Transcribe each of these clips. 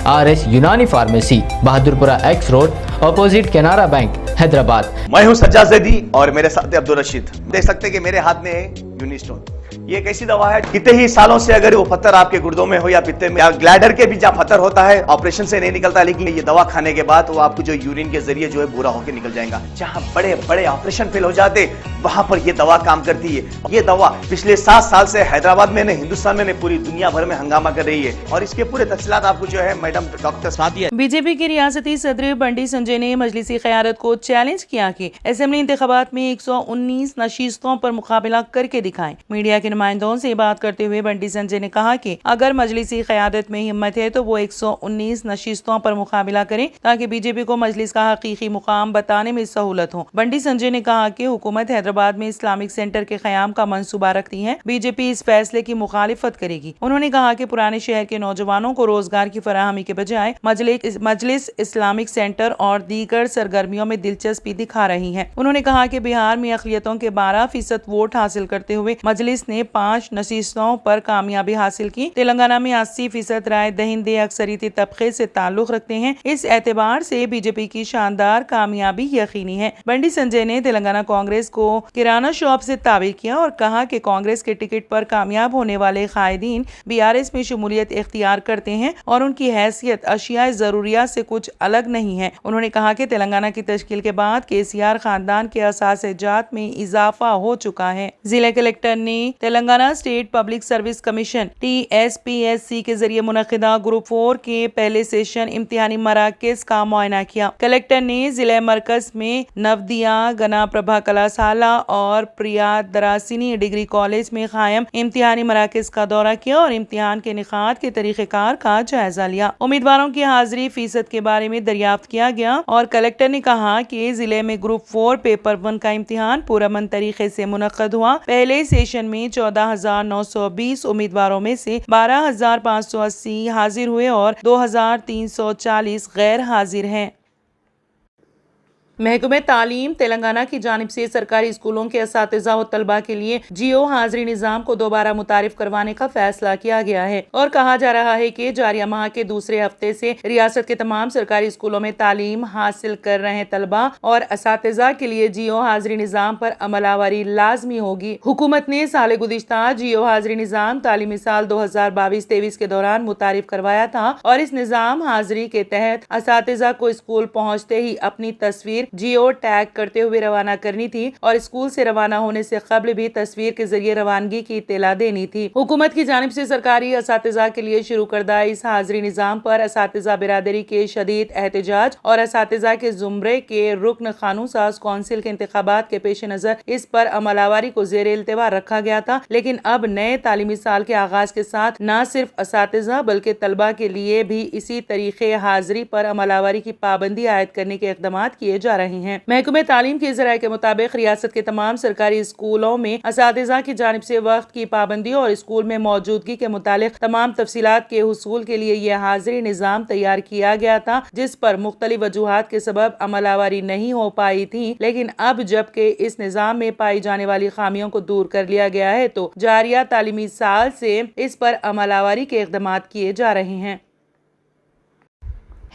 RS यूनानी pharmacy, Bahadurpura x road, opposite Canara bank, Hyderabad. मैं हूं सज्जाद ज़ैदी और मेरे साथ अब्दुल रशीद। देख सकते हैं कि मेरे हाथ में है यूनिस्टोन। ये एक ऐसी दवा है, कितने ही सालों से अगर वो पत्थर आपके गुर्दों में हो या पित्ते में या ग्लैडर के भी जहाँ पत्थर होता है, ऑपरेशन से नहीं निकलता, लेकिन ये दवा खाने के बाद वो आपको जो यूरिन के जरिए जो है पूरा होकर निकल जाएगा। जहाँ बड़े बड़े ऑपरेशन फेल हो जाते, वहां पर ये दवा काम करती है। ये दवा पिछले 7 साल से हैदराबाद में, हिंदुस्तान में, पूरी दुनिया भर में हंगामा कर रही है और इसके पूरे तफसीलात आपको जो है मैडम डॉक्टर सादिया। बीजेपी के रियासती सदर बंडी संजय ने मजलिसी क़यादत को चैलेंज किया कि असेंबली इंतखाबात में 119 नशीस्तों पर मुकाबला करके दिखाएं। मीडिया के नुमाइंदों से बात करते हुए बंडी संजय ने कहा कि अगर मजलिसी क़यादत में हिम्मत है तो वो 119 नशीस्तों पर मुकाबला करें ताकि बीजेपी को मजलिस का हकीकी मुकाम बताने में सहूलत हो। बंडी संजय ने कहा कि हुकूमत हैदराबाद में इस्लामिक सेंटर के क़याम का मंसूबा रखती है, बीजेपी इस फैसले की मुखालिफत करेगी। उन्होंने कहा कि पुराने शहर के नौजवानों को रोजगार की फराहमी के बजाय मजलिस इस्लामिक सेंटर और दीगर सरगर्मियों में दिलचस्पी दिखा रही है। उन्होंने कहा कि बिहार में अक़लियतों के 12% वोट हासिल करते हुए मजलिस ने 5 नशीस्तों पर कामयाबी हासिल की। तेलंगाना में 80% राय दहिंदे अक्सरियती तबके से ताल्लुक रखते हैं। इस एतबार से बीजेपी की शानदार कामयाबी यकीनी है। बंडी संजय ने तेलंगाना कांग्रेस को किराना शॉप से ताबीर किया और कहा कि कांग्रेस के टिकट पर कामयाब होने वाले कायदीन BRS में शमूलियत इख्तियार करते हैं और उनकी हैसियत अशियाए ज़रूरिया से कुछ अलग नहीं है। उन्होंने कहा कि तेलंगाना की तश्कील के बाद KCR खानदान के असासे-जात में इजाफा हो चुका है। जिला कलेक्टर ने Telangana state public service commission TSPSC के जरिए मुनक़िदा ग्रुप 4 के पहले सेशन इम्तिहानी मराकज़ का मुआयना किया। कलेक्टर ने जिला मरकज में नवदिया, गना प्रभा कलाशाला और प्रिया दरासिनी डिग्री कॉलेज में कायम इम्तिहानी मराकज़ का दौरा किया और इम्तिहान के निकात के तरीक़ेकार का जायजा लिया। उम्मीदवारों की हाजिरी फीसद के बारे में दरियाफ्त किया गया और कलेक्टर ने कहा कि जिले में ग्रुप 4 पेपर 1 का इम्तिहान पुरअमन तरीके से मुनक़्क़द हुआ। पहले सेशन में 14,920 उम्मीदवारों में से 12,580 हाजिर हुए और 2,340 गैर हाजिर हैं। महकमे तालीम तेलंगाना की जानिब से सरकारी स्कूलों के असातिज़ा और तलबा के लिए जियो हाजिरी निज़ाम को दोबारा मुतारिफ करवाने का फैसला किया गया है और कहा जा रहा है कि जारिया माह के दूसरे हफ्ते से रियासत के तमाम सरकारी स्कूलों में तालीम हासिल कर रहे तलबा और असातिज़ा के लिए जियो हाजिरी निज़ाम पर अमलावरी लाजमी होगी। हुकूमत ने साल गुज़िश्ता जियो हाजिरी निज़ाम तालीमी साल 2022-23 के दौरान मुतारिफ करवाया था और इस निज़ाम हाजिरी के तहत असातिज़ा को स्कूल पहुँचते ही अपनी तस्वीर जियो टैग करते हुए रवाना करनी थी और स्कूल से रवाना होने से कबल भी तस्वीर के जरिए रवानगी की इत्तला देनी थी। हुकूमत की जानिब से सरकारी असातिज़ा के लिए शुरू करदा इस हाजिरी निज़ाम पर असातिज़ा बिरादरी के शदीद एहतजाज और असातिज़ा के जुमरे के रुकन कानून साज कौंसिल के इंतखाबात के पेश नज़र इस पर अमलावरी को ज़ेर इल्तिवा रखा गया था, लेकिन अब नए तालीमी साल के आगाज के साथ न सिर्फ असातिज़ा बल्कि तलबा के लिए भी इसी तरीके हाजिरी पर अमलावरी की पाबंदी आयद करने के इक़दाम किए जा रहे हैं। महकमे तालीम के ज़राए के मुताबिक रियासत के तमाम सरकारी स्कूलों में असातिज़ा की जानिब से वक्त की पाबंदी और स्कूल में मौजूदगी के मुतालिक तमाम तफसीलात के हुसूल के लिए यह हाजिरी निज़ाम तैयार किया गया था, जिस पर मुख्तलिफ वजूहात के सबब अमलावरी नहीं हो पाई थी। लेकिन अब जबकि इस निज़ाम में पाई जाने वाली खामियों को दूर कर लिया गया है तो जारिया तालीमी साल से इस पर अमलावरी के इक़दाम किए जा रहे हैं।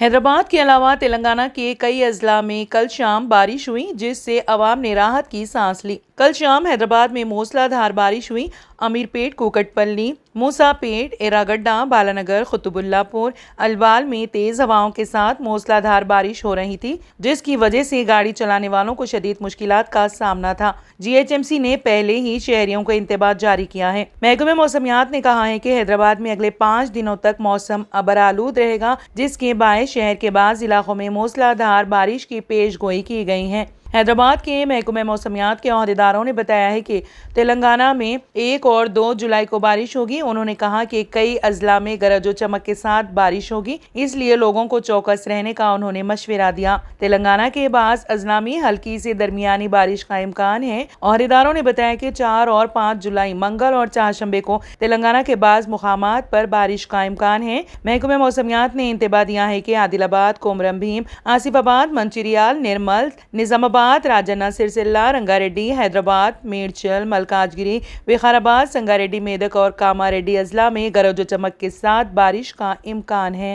हैदराबाद के अलावा तेलंगाना के कई अजला में कल शाम बारिश हुई, जिससे अवाम ने राहत की सांस ली। कल शाम हैदराबाद में मूसलाधार बारिश हुई। अमीरपेट, कुकटपल्ली, मूसापेट, एरागड्डा, बालानगर, कुतुबुल्लापुर, अलवाल में तेज हवाओं के साथ मूसलाधार बारिश हो रही थी, जिसकी वजह से गाड़ी चलाने वालों को शदीद मुश्किलात का सामना था। GHMC ने पहले ही शहरियों को इंतबाह जारी किया है। महकमे मौसमियात ने कहा है कि हैदराबाद में अगले 5 दिनों तक मौसम अबरालूद रहेगा, जिसके बायस शहर के बाज़ इलाकों में मूसलाधार बारिश की पेश गोई की गई है। हैदराबाद के महकमे मौसमियात के अहदेदारों ने बताया है कि तेलंगाना में 1 और 2 जुलाई को बारिश होगी। उन्होंने कहा कि कई अजला में गरज व चमक के साथ बारिश होगी, इसलिए लोगों को चौकस रहने का उन्होंने मशवरा दिया। तेलंगाना के बाज़ अजला में हल्की से दरमियानी बारिश का इम्कान है। अहदेदारों ने बताया कि 4 और 5 जुलाई मंगल और चारशंबे को तेलंगाना के बाज़ मुकामात पर बारिश का इम्कान है। महकमे मौसमियात ने इंतबाह दिया है कि आदिलाबाद, कोमरम भीम, आसिफाबाद, मंचिरियाल, निर्मल, निजामाबाद, राजन्ना, सिरसिल्ला, रंगारेड्डी, हैदराबाद, मेडचल, मलकाजगिरी, विकाराबाद, संगारेड्डी, मेदक और कामारेड्डी अजला में गरज व चमक के साथ बारिश का इम्कान है।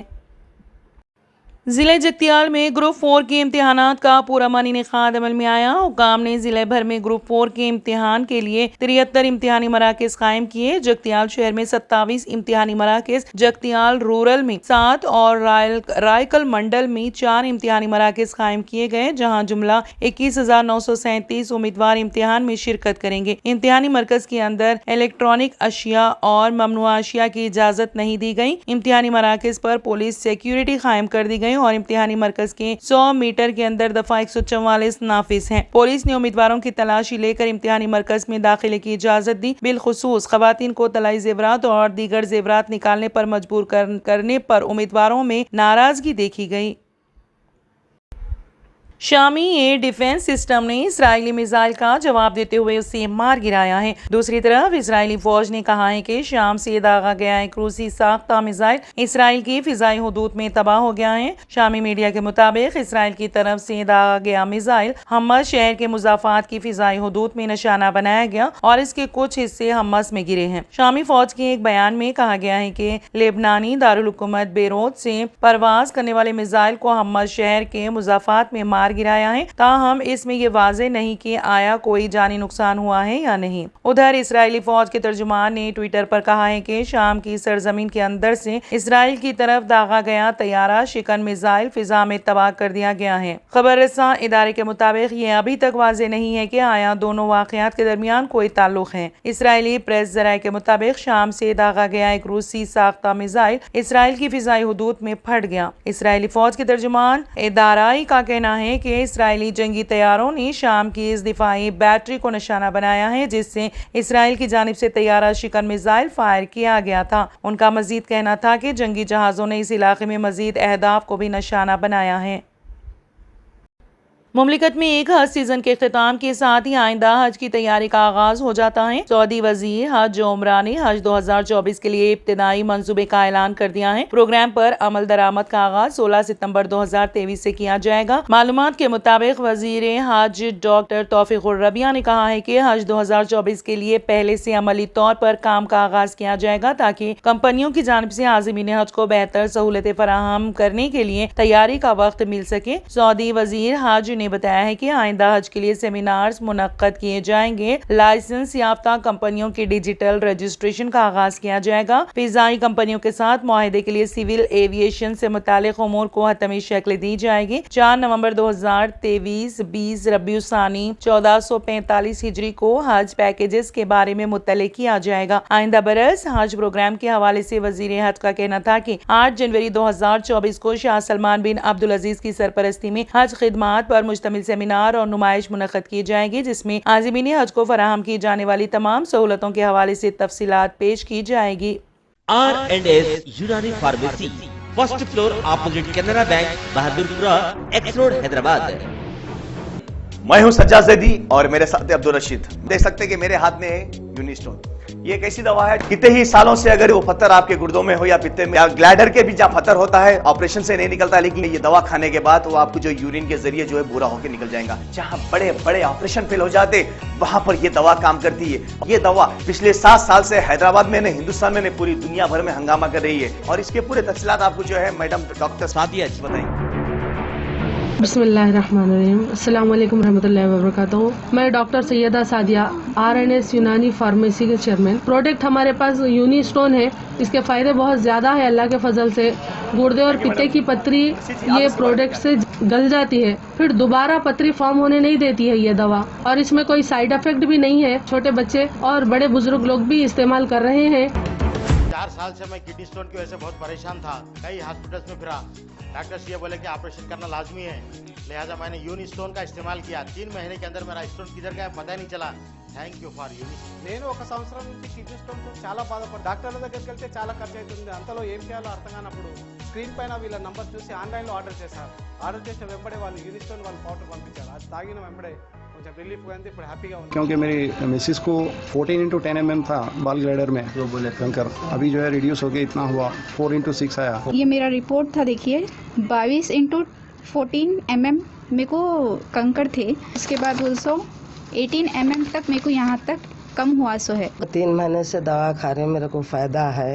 ضلع جگتیال میں گروپ 4 کے امتحانات کا پرامن انعقاد عمل میں آیا۔ حکام نے ضلع بھر میں گروپ 4 کے امتحان کے لیے 73 امتحانی مراکز قائم کیے۔ جگتیال شہر میں 27 امتحانی مراکز، جگتیال رورل میں 7 اور رائکل منڈل میں 4 امتحانی مراکز قائم کیے گئے، جہاں جملہ 21,937 امیدوار امتحان میں شرکت کریں گے۔ امتحانی مرکز کے اندر الیکٹرانک اشیاء اور ممنوع اشیاء کی اجازت نہیں دی گئی۔ امتحانی مراکز پر پولیس سیکیورٹی قائم کر دی گئی اور امتحانی مرکز کے 100 میٹر کے اندر دفعہ 144 نافذ ہیں۔ پولیس نے امیدواروں کی تلاشی لے کر امتحانی مرکز میں داخلے کی اجازت دی۔ بالخصوص خواتین کو طلائی زیورات اور دیگر زیورات نکالنے پر مجبور کرنے پر امیدواروں میں ناراضگی دیکھی گئی۔ شامی ایئر ڈیفنس سسٹم نے اسرائیلی میزائل کا جواب دیتے ہوئے اسے مار گرایا ہے۔ دوسری طرف اسرائیلی فوج نے کہا ہے کہ شام سے داغا گیا ایک روسی ساختہ میزائل اسرائیل کی فضائی حدود میں تباہ ہو گیا ہے۔ شامی میڈیا کے مطابق اسرائیل کی طرف سے داغا گیا میزائل حمص شہر کے مضافات کی فضائی حدود میں نشانہ بنایا گیا اور اس کے کچھ حصے حمص میں گرے ہیں۔ شامی فوج کے ایک بیان میں کہا گیا ہے کہ لبنانی دارالحکومت بیروت سے پرواز کرنے والے میزائل کو حمص شہر کے مضافات میں مار گرایا ہے، تاہم اس میں یہ واضح نہیں کہ آیا کوئی جانی نقصان ہوا ہے یا نہیں۔ ادھر اسرائیلی فوج کے ترجمان نے ٹویٹر پر کہا ہے کہ شام کی سرزمین کے اندر سے اسرائیل کی طرف داغا گیا طیارہ شکن میزائل فضا میں تباہ کر دیا گیا ہے۔ خبر رساں ادارے کے مطابق یہ ابھی تک واضح نہیں ہے کہ آیا دونوں واقعات کے درمیان کوئی تعلق ہے۔ اسرائیلی پریس ذرائع کے مطابق شام سے داغا گیا ایک روسی ساختہ میزائل اسرائیل کی فضائی حدود میں پھٹ گیا۔ اسرائیلی فوج کے ترجمان ادارائی کا کہنا ہے کہ اسرائیلی جنگی طیاروں نے شام کی اس دفاعی بیٹری کو نشانہ بنایا ہے جس سے اسرائیل کی جانب سے طیارہ شکن میزائل فائر کیا گیا تھا۔ ان کا مزید کہنا تھا کہ جنگی جہازوں نے اس علاقے میں مزید اہداف کو بھی نشانہ بنایا ہے۔ مملکت میں ایک حج سیزن کے اختتام کے ساتھ ہی آئندہ حج کی تیاری کا آغاز ہو جاتا ہے۔ سعودی وزیر حج و عمرہ نے حج 2024 کے لیے ابتدائی منصوبے کا اعلان کر دیا ہے۔ پروگرام پر عمل درآمد کا آغاز 16 ستمبر 2023 سے کیا جائے گا۔ معلومات کے مطابق وزیر حج ڈاکٹر توفیق الربیع نے کہا ہے کہ حج 2024 کے لیے پہلے سے عملی طور پر کام کا آغاز کیا جائے گا تاکہ کمپنیوں کی جانب سے عازمین حج کو بہتر سہولتیں فراہم کرنے کے لیے تیاری کا وقت مل سکے۔ سعودی وزیر حج نے بتایا ہے کہ آئندہ حج کے لیے سیمینارز منعقد کیے جائیں گے۔ لائسنس یافتہ کمپنیوں کی ڈیجیٹل رجسٹریشن کا آغاز کیا جائے گا۔ فضائی کمپنیوں کے ساتھ معاہدے کے لیے سول ایویشن سے متعلق امور کو حتمی شکل دی جائے گی۔ 4 نومبر 2023 20 ربیع الثانی 1445 ہجری کو حج پیکیجز کے بارے میں مطلع کیا جائے گا۔ آئندہ برس حج پروگرام کے حوالے سے وزیر حج کا کہنا تھا کہ 8 جنوری 2024 کو شاہ سلمان بن عبدالعزیز کی سرپرستی میں حج خدمات پر مشتمل سیمینار اور نمائش منعقد کی جائے گی جس میں عازمین حج کو فراہم کی جانے والی تمام سہولتوں کے حوالے سے تفصیلات پیش کی جائے گی۔ R&S Unani pharmacy, first floor opposite Canara bank, Bahadurpura, X road, Hyderabad. میں ہوں سجاد زیدی اور میرے ساتھ عبدالرشید۔ دیکھ سکتے کہ میرے ہاتھ میں ہے یونیسٹون۔ یہ ایک ایسی دوا ہے کتنے ہی سالوں سے اگر وہ پتھر آپ کے گردوں میں ہو یا پتے میں یا گلیڈر کے بھی جہاں پتھر ہوتا ہے آپریشن سے نہیں نکلتا، لیکن یہ دوا کھانے کے بعد وہ آپ کو جو یورین کے ذریعے جو ہے بورا ہو کے نکل جائے گا۔ جہاں بڑے بڑے آپریشن فیل ہو جاتے وہاں پر یہ دوا کام کرتی ہے۔ یہ دوا پچھلے 7 سال سے حیدرآباد میں نے، ہندوستان میں نے، پوری دنیا بھر میں ہنگامہ کر رہی ہے اور اس کے پورے تفصیلات آپ کو جو ہے میڈم ڈاکٹر سعدیہ بتائیں گے۔ بسم اللہ الرحمن الرحیم، السلام علیکم ورحمۃ اللہ وبرکاتہ۔ میں ڈاکٹر سیدہ سعدیہ، R&S یونانی فارمیسی کے چیئرمین۔ پروڈکٹ ہمارے پاس یونی سٹون ہے، اس کے فائدے بہت زیادہ ہیں اللہ کے فضل سے۔ گردے اور پتے کی پتری یہ پروڈکٹ سے گل جاتی ہے، پھر دوبارہ پتری فارم ہونے نہیں دیتی ہے یہ دوا، اور اس میں کوئی سائیڈ افیکٹ بھی نہیں ہے۔ چھوٹے بچے اور بڑے بزرگ لوگ بھی استعمال کر رہے ہیں۔ 4 سال سے میں کڈنی سٹون کی وجہ سے بہت پریشان تھا، کئی ہاسپٹلس میں پھرا، ڈاکٹرس یہ بولے کہ آپریشن کرنا لازمی ہے، لہٰذا میں نے یونی سٹون کا استعمال کیا۔ 3 مہینے کے اندر میرا اسٹون کدھر گیا پتہ نہیں چلا۔ థ్యాంక్ యూ ఫర్ యూని నేను 1 సంవత్సరం నుంచి కిడ్నీ స్టోన్తో చాలా బాధపడ్డా. డాక్టర్ల దగ్గరికి వెళ్తే చాలా ఖర్చు అవుతుంది, అంతలో ఏం చేయాలో అర్థం కానప్పుడు స్క్రీన్ పైన వీళ్ళ నంబర్ చూసి ఆన్లైన్లో ఆర్డర్ చేశారు. ఆర్డర్ చేసిన వెంబడే వాళ్ళు యూని స్టోన్ వాళ్ళు పౌడర్ పంపించారు. అది తాగిన వెంబడే కొంచెం రిలీఫ్ అయింది, ఇప్పుడు హ్యాపీగా ఉంది. क्योंकि मेरी मिसिस को 14x10 mm था बाल ग्लाइडर में कंकर, अभी जो है रिड्यूस हो गया, इतना हुआ 4x6 आया। ये मेरा रिपोर्ट था, देखिए 22x14 mm मेरे को कंकड़ थे, उसके बाद 18 mm तक मेरे को यहाँ तक कम हुआ सो है। 3 महीने से दवा खा रहे, मेरे को फ़ायदा है।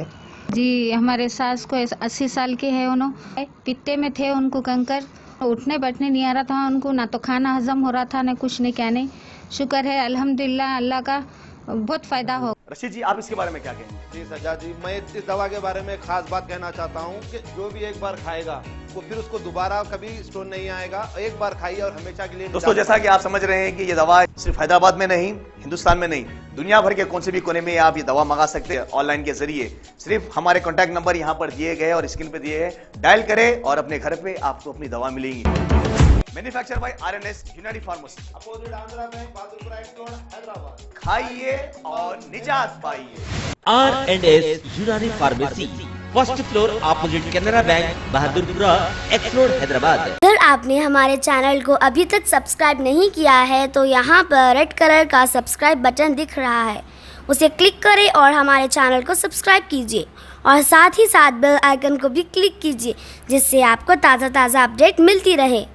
जी हमारे सास को 80 साल के है, उन्होंने पित्ते में थे, उनको कंकर, उठने बैठने नहीं आ रहा था उनको, ना तो खाना हजम हो रहा था, ना कुछ नहीं क्या नहीं। शुक्र है अल्हम्दुलिल्लाह, अल्लाह का बहुत फायदा हो। रशीद जी, आप इसके बारे में क्या कहेंगे? जी सज्जाद जी, मैं इस दवा के बारे में खास बात कहना चाहता हूँ कि जो भी एक बार खाएगा वो फिर उसको दोबारा कभी स्टोन नहीं आएगा। एक बार खाइए और हमेशा के लिए। दोस्तों, जैसा कि आप समझ रहे हैं कि ये दवा सिर्फ हैदराबाद में नहीं, हिंदुस्तान में नहीं, दुनिया भर के कौन से भी कोने में आप ये दवा मंगा सकते हैं ऑनलाइन के जरिए। सिर्फ हमारे कॉन्टैक्ट नंबर यहाँ पर दिए गए और स्क्रीन पे दिए हैं, डायल करें और अपने घर पे आपको अपनी दवा मिलेगी। मैन्युफैक्चर बाय आरएनएस यूनानी pharmacy, opposite Andhra bank, Bahadurpura x road, Hyderabad. खाइए और निजात पाइए। R&S यूनानी pharmacy, first floor opposite Canara bank, Bahadurpura x road, Hyderabad. अगर आपने हमारे चैनल को अभी तक सब्सक्राइब नहीं किया है तो यहाँ पर रेड कलर का सब्सक्राइब बटन दिख रहा है, उसे क्लिक करें और हमारे चैनल को सब्सक्राइब कीजिए और साथ ही साथ बेल आइकन को भी क्लिक कीजिए, जिससे आपको ताज़ा अपडेट मिलती रहे।